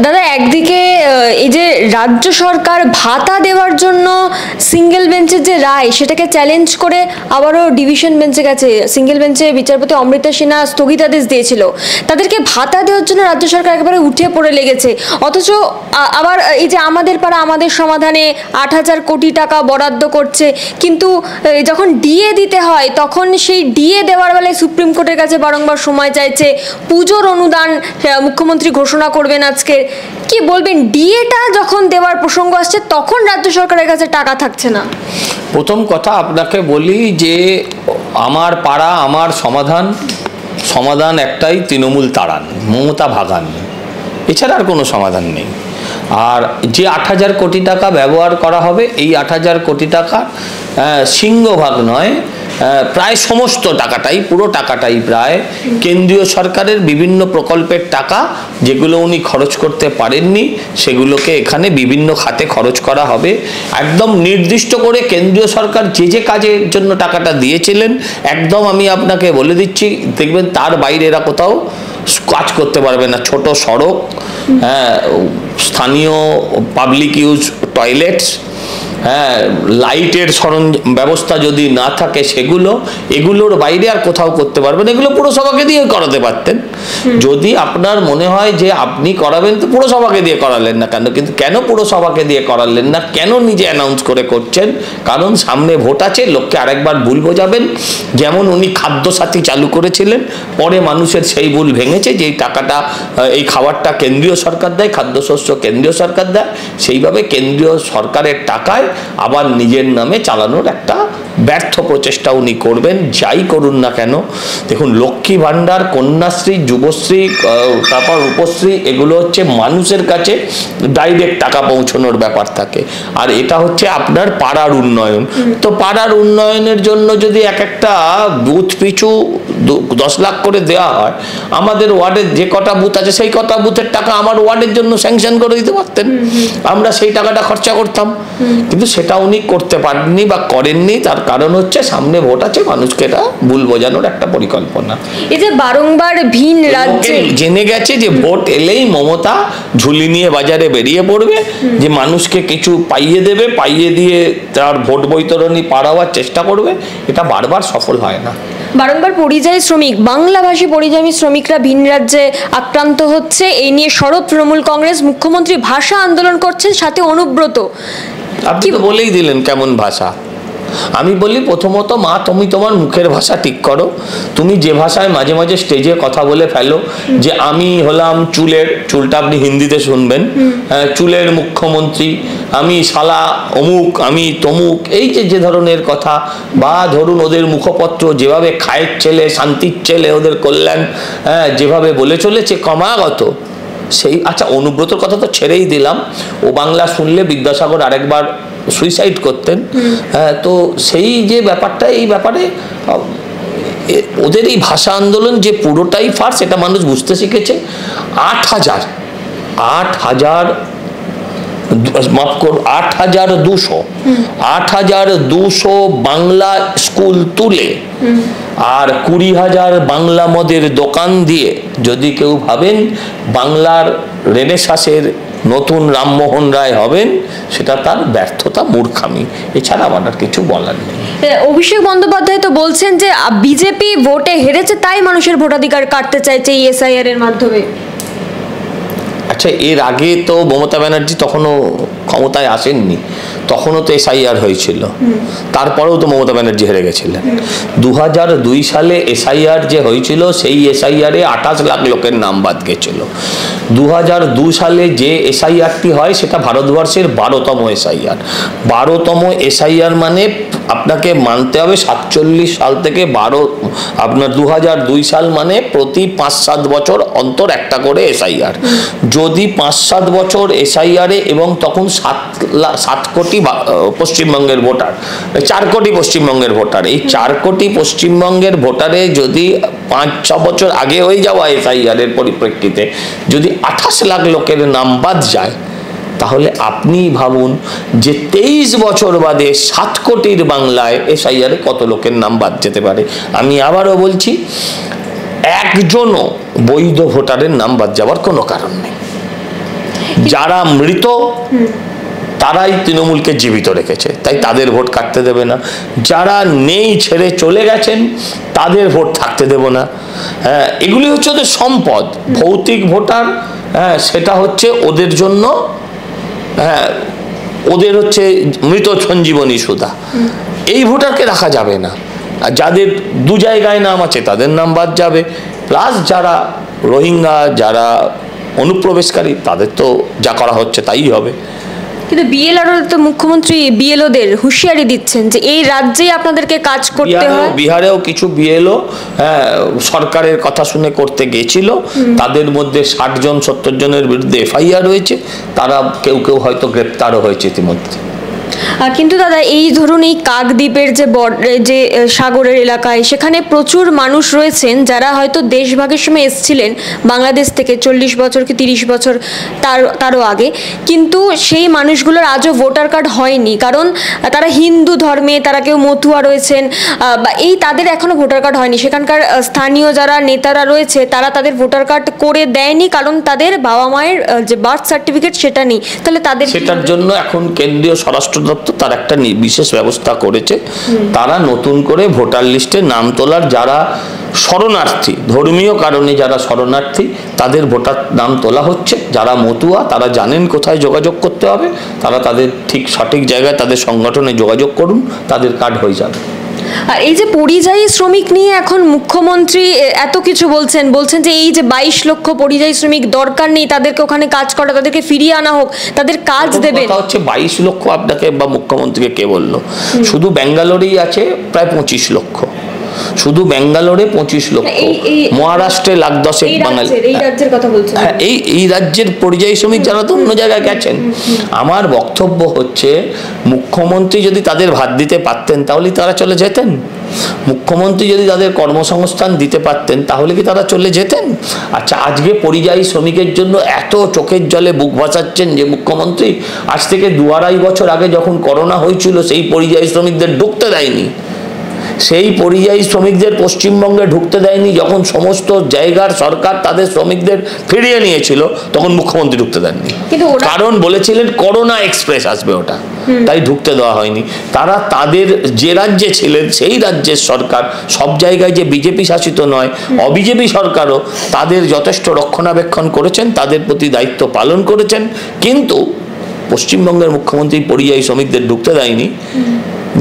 দাদা, একদিকে এই যে রাজ্য সরকার ভাতা দেওয়ার জন্য সিঙ্গেল বেঞ্চের যে রায় সেটাকে চ্যালেঞ্জ করে আবারও ডিভিশন বেঞ্চে গেছে। সিঙ্গেল বেঞ্চে বিচারপতি অমৃতা সিনহা স্থগিতাদেশ দিয়েছিল, তাদেরকে ভাতা দেওয়ার জন্য রাজ্য সরকার একেবারে উঠে পড়ে লেগেছে। অথচ আবার এই যে আমাদের পাড়া আমাদের সমাধানে 8,000 কোটি টাকা বরাদ্দ করছে, কিন্তু যখন ডিএ দিতে হয় তখন সেই ডিএ দেওয়ার বেলায় সুপ্রিম কোর্টের কাছে বারংবার সময় চাইছে। পুজোর অনুদান মুখ্যমন্ত্রী ঘোষণা করবেন আজকে, কি বলবেন? ডিএটা যখন দেওয়ার প্রসঙ্গ আসছে তখন রাজ্য সরকারের কাছে টাকা থাকছে না। প্রথম কথা আপনাকে বলি যে আমার পাড়া আমার সমাধান একটাই, তৃণমূল তাড়ান, মমতা ভাগান, এছাড়া আর কোনো সমাধান নেই। আর যে 8,000 কোটি টাকা ব্যবহার করা হবে, এই 8,000 কোটি টাকা সিংহভাগ নয়, প্রায় সমস্ত টাকাটাই, পুরো টাকাটাই প্রায় কেন্দ্রীয় সরকারের বিভিন্ন প্রকল্পের টাকা, যেগুলো উনি খরচ করতে পারেননি সেগুলোকে এখানে বিভিন্ন খাতে খরচ করা হবে। একদম নির্দিষ্ট করে কেন্দ্রীয় সরকার যে যে কাজের জন্য টাকাটা দিয়েছিলেন, একদম আমি আপনাকে বলে দিচ্ছি, দেখবেন তার বাইরে এরা কোথাও কাজ করতে পারবে না। ছোট সড়ক, স্থানীয় পাবলিক ইউজ টয়লেটস, লাইটের ব্যবস্থা যদি না থাকে এগুলোর বাইরে আর কোথাও করতে পারবেন। এগুলো পুরসভাকে দিয়ে করাতে পারতেন। যদি আপনার মনে হয় যে আপনি করাবেন তো পুরসভাকে দিয়ে করালেন না কেন? কিন্তু কেন পুরসভাকে দিয়ে করালেন না, কেন নিজে অ্যানাউন্স করে করছেন? কারণ সামনে ভোট আছে, লোককে আরেকবার ভুল বোঝাবেন। যেমন উনি খাদ্যসাথী চালু করেছিলেন, পরে মানুষের সেই ভুল ভেঙেছে যে এই টাকাটা, এই খাবারটা কেন্দ্রীয় সরকার দেয়, খাদ্যশস্য কেন্দ্রীয় সরকার দেয়, সেইভাবে কেন্দ্রীয় সরকারের টাকায় আবার নিজের নামে চালানোর একটা ব্যর্থ প্রচেষ্টা উনি করবেন, যাই করুন না কেন। দেখুন, লক্ষ্মী ভাণ্ডার, কন্যাশ্রী, যুবশ্রী, তারপর রূপশ্রী, এগুলো হচ্ছে মানুষের কাছে ডাইরেক্ট টাকা পৌঁছানোর ব্যাপার থাকে। আর এটা হচ্ছে আপনার পাড়ার উন্নয়ন। তো পাড়ার উন্নয়নের জন্য যদি একটা বুথ পিছু 10 লাখ করে দেওয়া হয়, আমাদের ওয়ার্ডের যে কটা বুথ আছে সেই কটা বুথের টাকা আমার ওয়ার্ডের জন্য স্যাংশন করে দিতে পারতেন, আমরা সেই টাকাটা খরচা করতাম। কিন্তু সেটা উনি করতে পারেননি বা করেননি। তার কারণ হচ্ছে সামনে ভোট আছে, মানুষকে এটা ভুল বোঝানোর একটা পরিকল্পনা। এই যে বারংবার ভিন রাজ্যে জেনে গেছে যে ভোট এলেই মমতা ঝুলি নিয়ে বাজারে বেরিয়ে পড়বে, যে মানুষকে কিছু পাইয়ে দেবে, পাইয়ে দিয়ে তার ভোট বৈতরণী পার হওয়ার চেষ্টা করবে। এটা বারবার সফল হয় না। বারংবার পরিযায়ী শ্রমিক, বাংলাভাষী পরিযায়ী শ্রমিকরা ভিন রাজ্যে আক্রান্ত হচ্ছে, এই নিয়ে সরব তৃণমূল কংগ্রেস। মুখ্যমন্ত্রী ভাষা আন্দোলন করছেন, সাথে অনুব্রত। আপনি তো বলেই দিলেন কেমন ভাষা। আমি বলি, প্রথমত মা, তুমি তোমার মুখের ভাষা ঠিক করো। তুমি যে ভাষায় মাঝে মাঝে স্টেজে কথা বলে ফেলো যে আমি হলাম চুলটা আপনি হিন্দিতে শুনবেন, চুলের মুখ্যমন্ত্রী, আমি শালা অমুক, আমি তমুক, এই যে ধরনের কথা, বা ধরুন ওদের মুখপত্র যেভাবে খায়ের ছেলে, শান্তির ছেলে, ওদের কল্যাণ যেভাবে বলে চলেছে ক্রমাগত, সেই আচ্ছা অনুব্রতর কথা তো ছেড়েই দিলাম, ও বাংলা শুনলে বিদ্যাসাগর আরেকবার সুইসাইড করতেন। তো সেই যে ব্যাপারটা, এই ব্যাপারে ওদের এই ভাষা আন্দোলন যে পুরোটাই ফার্স, এটা মানুষ বুঝতে শিখেছে। 8,200 বাংলা স্কুল তুলে আর 20,000 বাংলা মদের দোকান দিয়ে যদি কেউ ভাবেন বাংলার রেনেসাঁসের নতুন রামমোহন রায় হবেন, সেটা তার ব্যর্থতা, মূর্খামি, এছাড়া আমার কিছু বলার নেই। অভিষেক বন্দ্যোপাধ্যায় তো বলছেন যে বিজেপি ভোটে হেরেছে, তাই মানুষের ভোটাধিকার কাটতে চাইছে এই এসআইআর এর মাধ্যমে। আচ্ছা, এর আগে তো মমতা ব্যানার্জি তখনও ক্ষমতায় আসেননি, তখনও তো এসআইআর হয়েছিল, তারপরেও তো মমতা ব্যানার্জি হেরে গেছিলেন। 2002 সালে এসআইআর যে হয়েছিল, সেই এসআইআরে 28 লাখ লোকের নাম বাদ গেছিল। 2002 সালে যে এসআইআরটি হয় সেটা ভারতবর্ষের 12তম এসআইআর। 12তম এসআইআর মানে আপনাকে মানতে হবে 47 সাল থেকে আপনার 2002 সাল মানে প্রতি 5-7 বছর অন্তর একটা করে এসআইআর। যদি 5-7 বছর এসআইআরে, এবং তখন 7 কোটি পশ্চিমবঙ্গের ভোটার, 4 কোটি পশ্চিমবঙ্গের ভোটার, এই 4 কোটি পশ্চিমবঙ্গের ভোটারে যদি 5-6 বছর আগে হয়ে যাওয়া এসআইআর এর পরিপ্রেক্ষিতে যদি 28 লাখ লোকের নাম বাদ যায়, তাহলে আপনি ভাবুন যে 23 বছর বাদে 7 কোটির বাংলায় এসআইআরে কত লোকের নাম বাদ যেতে পারে। আমি আবারও বলছি, একজনও বৈধ ভোটারের নাম বাদ যাওয়ার কোনো কারণ নেই। যারা মৃত তারাই তৃণমূলকে জীবিত রেখেছে, তাই তাদের ভোট কাটতে দেবে না। যারা নেই, ছেড়ে চলে গেছেন, তাদের ভোট থাকতে দেব না। হ্যাঁ, এগুলি হচ্ছে ওদের সম্পদ, ভৌতিক ভোটার। হ্যাঁ, সেটা হচ্ছে ওদের জন্য, হ্যাঁ, ওদের হচ্ছে মৃত সঞ্জীবনী সুধা। এই ভোটারকে রাখা যাবে না। আর যাদের দু জায়গায় নাম আছে তাদের নাম বাদ যাবে, প্লাস যারা রোহিঙ্গা, যারা অনুপ্রবেশকারী, তাদের তো যা করা হচ্ছে তাই হবে। কিন্তু বিএলআর তো মুখ্যমন্ত্রী বিএলওদের হুঁশিয়ারি দিচ্ছেন যে এই রাজ্যেই আপনাদেরকে কাজ করতে হয়। বিহারেও কিছু বিএলও সরকারের কথা শুনে করতে গেছিল, তাদের মধ্যে 60 জন 70 জনের বিরুদ্ধে এফআইআর হয়েছে, তারা কেউ কেউ হয়তো গ্রেপ্তারও হয়েছে ইতিমধ্যে। কিন্তু দাদা, এই ধরুন এই কাকদ্বীপের যে সাগরের এলাকায়, সেখানে প্রচুর মানুষ রয়েছেন যারা হয়তো দেশভাগের সময় এসেছিলেন বাংলাদেশ থেকে 40 বছর কি 30 বছর তারও আগে, কিন্তু সেই মানুষগুলোর আজও ভোটার কার্ড হয়নি, কারণ তারা হিন্দু ধর্মে, তারা কেউ মতুয়া রয়েছেন, বা এই তাদের এখনো ভোটার কার্ড হয়নি। সেখানকার স্থানীয় যারা নেতারা রয়েছে তারা তাদের ভোটার কার্ড করে দেয়নি, কারণ তাদের বাবা মায়ের যে বার্থ সার্টিফিকেট সেটা নেই। তাহলে তাদের সেটার জন্য এখন কেন্দ্রীয় স্বরাষ্ট্র দপ্তর তার একটা বিশেষ ব্যবস্থা করেছে। তারা নতুন করে ভোটার লিস্টে নাম তোলার, যারা শরণার্থী, ধর্মীয় কারণে যারা শরণার্থী, তাদের ভোটার নাম তোলা হচ্ছে। যারা মতুয়া তারা জানেন কোথায় যোগাযোগ করতে হবে, তারা তাদের ঠিক সঠিক জায়গায় তাদের সংগঠনে যোগাযোগ করুন, তাদের কার্ড হয়ে যাবে। আর এই যে পরিযায়ী শ্রমিক নিয়ে এখন মুখ্যমন্ত্রী এত কিছু বলছেন যে এই যে 22 লক্ষ পরিযায়ী শ্রমিক দরকার নেই, তাদেরকে ওখানে কাজ করা, তাদেরকে ফিরিয়ে আনা হোক, তাদের কাজ দেবেন। কথা হচ্ছে 22 লক্ষ আপনাকে বা মুখ্যমন্ত্রীকে কে বললো? শুধু ব্যাঙ্গালোরেই আছে প্রায় 25 লক্ষ, শুধু ব্যাঙ্গালোরে 25 লক্ষ, মহারাষ্ট্রে লাখ 10 বাঙালি। হ্যাঁ, এই রাজ্যের পরিযায়ী শ্রমিক যারা তো অন্য জায়গায় গেছেন। আমার বক্তব্য হচ্ছে, মুখ্যমন্ত্রী যদি তাদের ভাত দিতে পারতেন তাহলে তারা চলে যেতেন। মুখ্যমন্ত্রী যদি তাদের কর্মসংস্থান দিতে পারতেন তাহলে কি তারা চলে যেতেন? আচ্ছা, আজকে পরিযায়ী শ্রমিকের জন্য এত চোখের জলে বুক ভাসাচ্ছেন যে মুখ্যমন্ত্রী, আজ থেকে 2-2.5 বছর আগে যখন করোনা হয়েছিল সেই পরিযায়ী শ্রমিকদের ঢুকতে দেয়নি। সেই পরিযায়ী শ্রমিকদের পশ্চিমবঙ্গে ঢুকতে দেয়নি যখন সমস্ত জায়গার সরকার তাদের শ্রমিকদের ফিরিয়ে নিয়েছিল, তখন মুখ্যমন্ত্রী ঢুকতে দেননি, কারণ বলেছিলেন করোনা এক্সপ্রেস আসবে, ওটা তাই ঢুকতে দেওয়া হয়নি। তারা তাদের যে রাজ্যে ছিলেন সেই রাজ্যের সরকার, সব জায়গায় যে বিজেপি শাসিত নয়, অবিজেপি সরকারও তাদের যথেষ্ট রক্ষণাবেক্ষণ করেছেন, তাদের প্রতি দায়িত্ব পালন করেছেন। কিন্তু পশ্চিমবঙ্গের মুখ্যমন্ত্রী পরিযায়ী শ্রমিকদের ঢুকতে দেয়নি,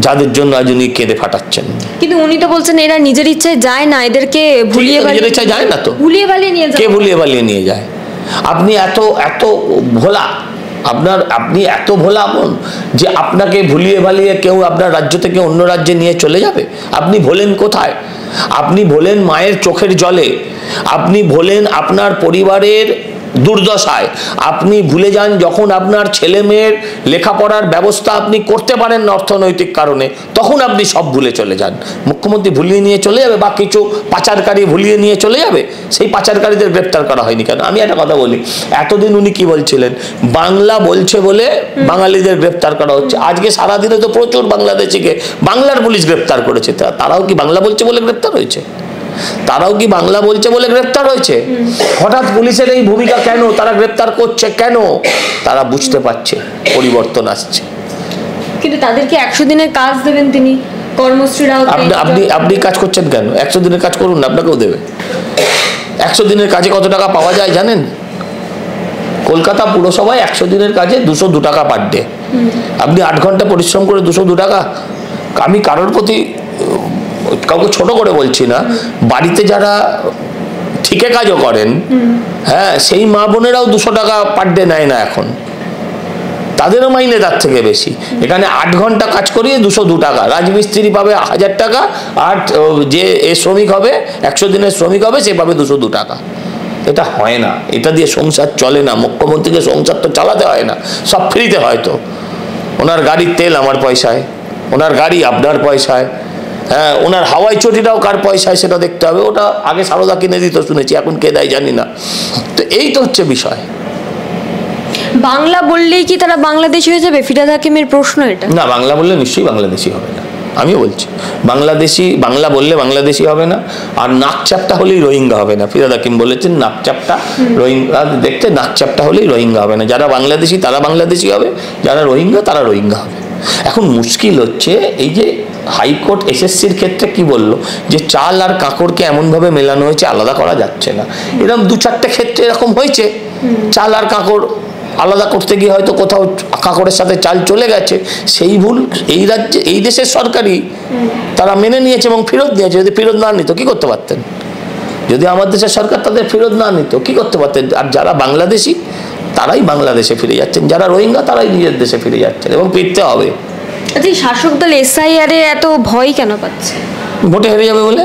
যাদের জন্য আজ উনি কেঁদে ফাটাচ্ছেন। কিন্তু উনি তো বলছেন এরা নিজের ইচ্ছায় যায় না, এদেরকে ভুলিয়ে নিজের ইচ্ছায় যায় না, তো ভুলিয়ে বালিয়ে নিয়ে যায়। কে ভুলিয়ে বালিয়ে নিয়ে যায়? আপনি এত ভোলা, আপনি এত ভোলা আপন যে আপনাকে ভুলিয়ে বালিয়ে কেউ আপনার রাজ্য থেকে অন্য রাজ্যে নিয়ে চলে যাবে? আপনি ভোলেন কোথায়? আপনি ভোলেন মায়ের চোখের জলে, আপনি ভোলেন আপনার পরিবারের দুর্দশায়, আপনি ভুলে যান যখন আপনার ছেলে মেয়ের লেখাপড়ার ব্যবস্থা আপনি করতে পারেন না অর্থনৈতিক কারণে, তখন আপনি সব ভুলে চলে যান। মুখ্যমন্ত্রী ভুলিয়ে নিয়ে চলে যাবে, বা কিছু পাচারকারী ভুলিয়ে নিয়ে চলে যাবে? সেই পাচারকারীদের গ্রেপ্তার করা হয়নি কেন? আমি একটা কথা বলি, এতদিন উনি কি বলছিলেন? বাংলা বলছে বলে বাঙালিদের গ্রেপ্তার করা হচ্ছে। আজকে সারাদিনে তো প্রচুর বাংলাদেশিকে বাংলার পুলিশ গ্রেপ্তার করেছে। তারাও কি বাংলা বলছে বলে গ্রেপ্তার হয়েছে? তারাও কি বাংলা বলছে বলে গ্রেপ্তার হয়েছে? হঠাৎ পুলিশের এই ভূমিকা কেন? তারা গ্রেপ্তার করছে কেন? তারা বুঝতে পারছে পরিবর্তন আসছে। কিন্তু তাদেরকে 100 দিনের কাজ দেবেন তিনি, কর্মশ্রী। আপনি কাজ করছেন কেন? 100 দিনের কাজ করুন, আপনাকেও দেবে। 100 দিনের কাজে কত টাকা পাওয়া যায় জানেন? কলকাতা পুরসভায় 100 দিনের কাজে 202 টাকা পার ডে। আপনি 8 ঘন্টা পরিশ্রম করে 202 টাকা। আমি কারোর প্রতি কাউকে ছোট করে বলছি না, বাড়িতে যারা ঠিকে কাজও করেন, হ্যাঁ, সেই মা বোনেরাও 200 টাকা পার ডে নেয় না এখন, তাদেরও মাইনে তার থেকে বেশি। এখানে 8 ঘন্টা কাজ করিয়ে 202 টাকা, রাজমিস্ত্রি পাবে 1000 টাকা, আর যে শ্রমিক হবে 100 দিনের শ্রমিক হবে সে পাবে 202 টাকা। এটা হয় না, এটা দিয়ে সংসার চলে না। মুখ্যমন্ত্রীকে সংসার তো চালাতে হয় না, সব ফ্রিতে হয় তো। ওনার গাড়ির তেল আমার পয়সায়, ওনার গাড়ি আপনার পয়সায়, হ্যাঁ, ওনার হাওয়াই চটিটাও কার পয়সায় সেটা দেখতে হবে। ওটা আগে সারদা কিনে দিত শুনেছি, এখন কে দেয় জানি না। তো এই তো হচ্ছে বিষয়। বাংলা বললেই কি তারা বাংলাদেশি হয়ে যাবে? ফিরহাদ হাকিমের প্রশ্ন এটা। না, বাংলা বললে নিশ্চয়ই বাংলাদেশি হবে না। আমি বলছি বাংলাদেশি, বাংলা বললে বাংলাদেশি হবে না, আর নাকচাপটা হলেই রোহিঙ্গা হবে না। ফিরহাদ হাকিম বলেছেন নাকচাপটা রোহিঙ্গা দেখতে, নাকচাপটা হলেই রোহিঙ্গা হবে না। যারা বাংলাদেশি তারা বাংলাদেশি হবে, যারা রোহিঙ্গা তারা রোহিঙ্গা হবে। এখন মুশকিল হচ্ছে এই যে হাইকোর্ট এসএসসির ক্ষেত্রে কি বলল, যে চাল আর কাঁকড়কে এমনভাবে মেলানো হয়েছে আলাদা করা যাচ্ছে না। এরকম 2-4টে ক্ষেত্রে এরকম হয়েছে, চাল আর কাঁকড় আলাদা করতে গিয়ে হয়তো কোথাও কাঁকড়ের সাথে চাল চলে গেছে, সেই ভুল এই রাজ্যে, এই দেশের সরকারই তারা মেনে নিয়েছে এবং ফেরত দিয়েছে। যদি ফেরত না নিত কি করতে পারতেন? যদি আমার দেশের সরকার তাদের ফেরত না নিত কি করতে পারতেন? আর যারা বাংলাদেশি তারাই বাংলাদেশে ফিরে যাচ্ছেন, যারা রোহিঙ্গা তারাই নিজের দেশে ফিরে যাচ্ছেন, এবং ফিরতে হবে। আচ্ছা, শাসক দল SIR এ এত ভয় কেন পাচ্ছে? ভোটে হেরে যাবে বলে।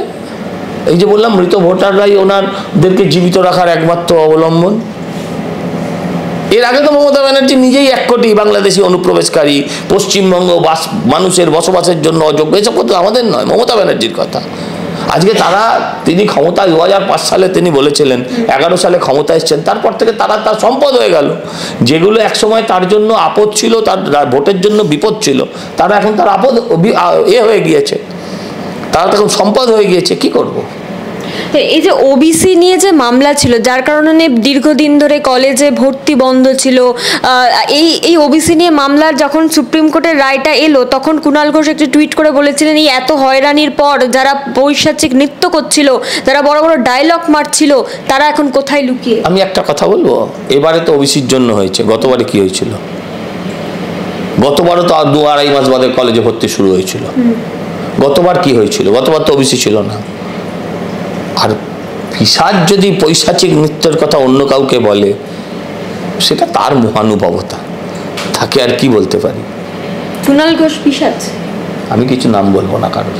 এই যে বললাম, মৃত ভোটাররাই ওনাদেরকে জীবিত রাখার একমাত্র অবলম্বন। এর আগে তো মমতা ব্যানার্জি নিজেই 1 কোটি বাংলাদেশি অনুপ্রবেশকারী পশ্চিমবঙ্গ মানুষের বসবাসের জন্য অযোগ্য, এসব কথা আমাদের নয়, মমতা ব্যানার্জির কথা। আজকে তিনি ক্ষমতায় 2005 সালে তিনি বলেছিলেন, 11 সালে ক্ষমতা এসছেন, তারপর থেকে তার সম্পদ হয়ে গেল। যেগুলো একসময় তার জন্য আপদ ছিল, তার ভোটের জন্য বিপদ ছিল, তারা এখন তার আপদ হয়ে গিয়েছে, তারা তখন সম্পদ হয়ে গিয়েছে। কি করব? এই যে OBC নিয়ে যে মামলা ছিল, যার কারণে দীর্ঘদিন ধরে কলেজে ভর্তি বন্ধ ছিল, এই OBC নিয়ে মামলার যখন সুপ্রিম কোর্টের রায়টা এলো, তখন কুণাল ঘোষ একটি টুইট করে বলেছিলেন, এই এত হয়রানির পর যারা পৈশাচিক নৃত্য করছিল, যারা বড় বড় ডায়লগ মারছিল, তারা এখন কোথায় লুকিয়ে? আমি একটা কথা বলবো, এবারে তো OBCর জন্য হয়েছে, গতবারে কি হয়েছিল? গতবারও তো 2-2.5 মাস বাদে কলেজে ভর্তি শুরু হয়েছিল। গতবার কি হয়েছিল? গতবার তো OBC ছিল না। আর পিশাচ যদি পৈশাচিক নৃত্যের কথা অন্য কাউকে বলে, সেটা তার মহানুভবতা, তাকে আর কি বলতে পারি? কুণাল ঘোষ পিশাচ? আমি কিছু নাম বলবো না কারোর,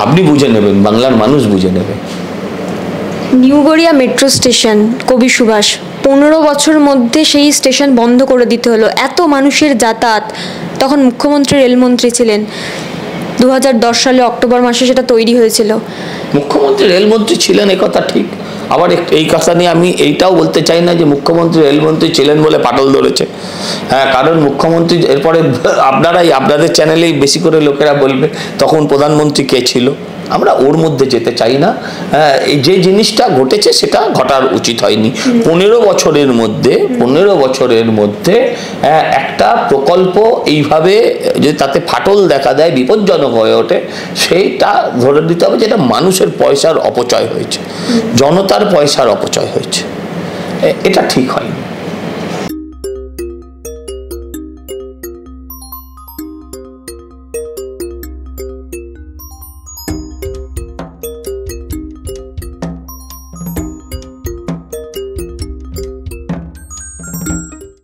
আপনি বুঝে নেবেন, বাংলার মানুষ বুঝে নেবে। নিউ গড়িয়া মেট্রো স্টেশন, কবি সুভাষ, 15 বছর মধ্যে সেই স্টেশন বন্ধ করে দিতে হলো। এত মানুষের যাতায়াত, তখন মুখ্যমন্ত্রী রেলমন্ত্রী ছিলেন। 2010 সালে অক্টোবর মাসে সেটা তৈরি হয়েছিল। মুখ্যমন্ত্রী রেলমন্ত্রী ছিলেন, এ কথা ঠিক। আবার এই কথা নিয়ে আমি এইটাও বলতে চাই না যে মুখ্যমন্ত্রী রেলমন্ত্রী ছিলেন বলে পাটল ধরেছে। হ্যাঁ, কারণ মুখ্যমন্ত্রী, এরপরে আপনাদের চ্যানেলেই বেশি করে লোকেরা বলবে তখন প্রধানমন্ত্রী কে ছিল। আমরা ওর মধ্যে যেতে চাই না। এই যে জিনিসটা ঘটেছে সেটা ঘটার উচিত হয়নি। 15 বছরের মধ্যে একটা প্রকল্প এইভাবে যদি তাতে ফাটল দেখা দেয়, বিপজ্জনক হয়ে ওঠে, সেইটা ধরে দিতে হবে যেটা মানুষের পয়সার অপচয় হয়েছে, জনতার পয়সার অপচয় হয়েছে। এটা ঠিক হয়নি।